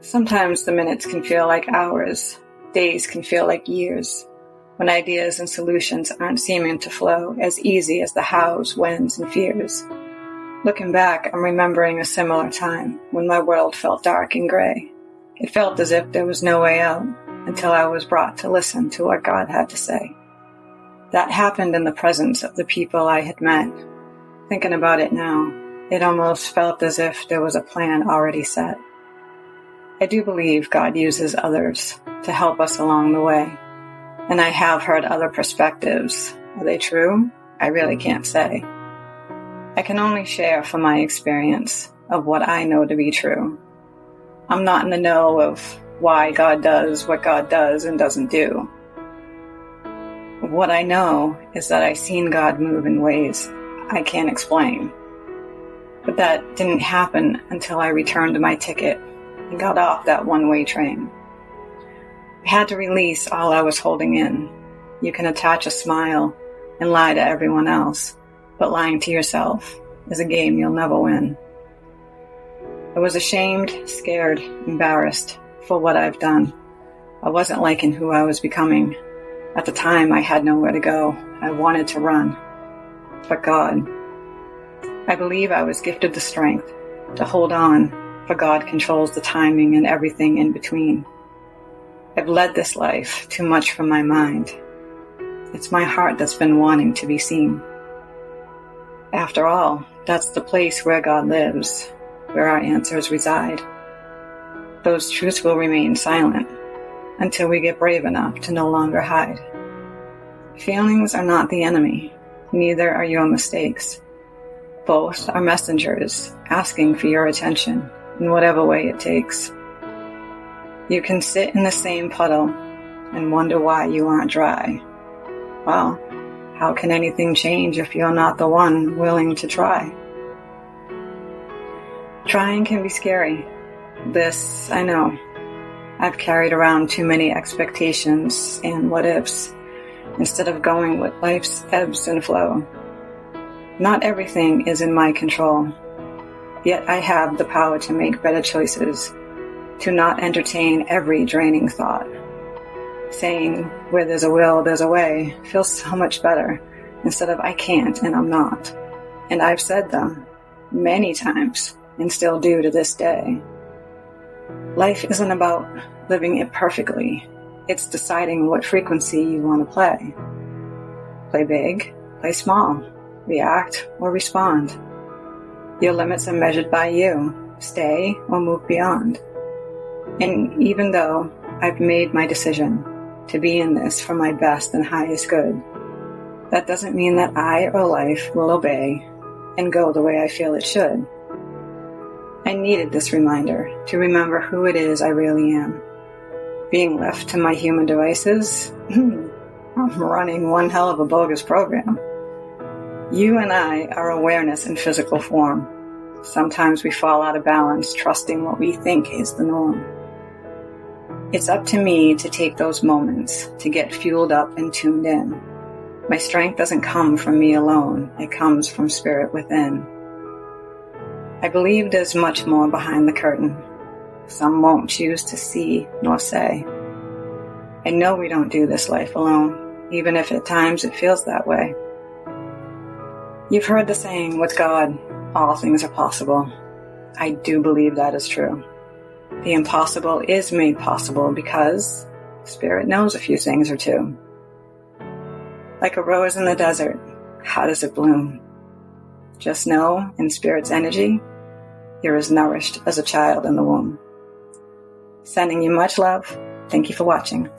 Sometimes the minutes can feel like hours, days can feel like years, when ideas and solutions aren't seeming to flow as easy as the hows, whens, and fears. Looking back, I'm remembering a similar time when my world felt dark and gray. It felt as if there was no way out until I was brought to listen to what God had to say. That happened in the presence of the people I had met. Thinking about it now, it almost felt as if there was a plan already set. I do believe God uses others to help us along the way, and I have heard other perspectives. Are they true? I really can't say. I can only share from my experience of what I know to be true. I'm not in the know of why God does what God does and doesn't do. What I know is that I've seen God move in ways I can't explain. But that didn't happen until I returned my ticket and got off that one-way train. I had to release all I was holding in. You can attach a smile and lie to everyone else, but lying to yourself is a game you'll never win. I was ashamed, scared, embarrassed for what I've done. I wasn't liking who I was becoming. At the time, I had nowhere to go. I wanted to run. But God, I believe I was gifted the strength to hold on, for God controls the timing and everything in between. I've led this life too much from my mind. It's my heart that's been wanting to be seen. After all, that's the place where God lives, where our answers reside. Those truths will remain silent until we get brave enough to no longer hide. Feelings are not the enemy, neither are your mistakes. Both are messengers asking for your attention in whatever way it takes. You can sit in the same puddle and wonder why you aren't dry. Well, how can anything change if you're not the one willing to try? Trying can be scary. This, I know. I've carried around too many expectations and what-ifs instead of going with life's ebbs and flow. Not everything is in my control, yet I have the power to make better choices, to not entertain every draining thought. Saying, where there's a will, there's a way, feels so much better instead of I can't and I'm not. And I've said them many times and still do to this day. Life isn't about living it perfectly. It's deciding what frequency you want to play. Play big, play small, react or respond. Your limits are measured by you. Stay or move beyond. And even though I've made my decision to be in this for my best and highest good, that doesn't mean that I or life will obey and go the way I feel it should. I needed this reminder to remember who it is I really am. Being left to my human devices, I'm running one hell of a bogus program. You and I are awareness in physical form. Sometimes we fall out of balance, trusting what we think is the norm. It's up to me to take those moments to get fueled up and tuned in. My strength doesn't come from me alone. It comes from spirit within. I believe there's much more behind the curtain. Some won't choose to see nor say. I know we don't do this life alone, even if at times it feels that way. You've heard the saying, with God, all things are possible. I do believe that is true. The impossible is made possible because Spirit knows a few things or two. Like a rose in the desert, how does it bloom? Just know, in Spirit's energy, you're as nourished as a child in the womb. Sending you much love. Thank you for watching.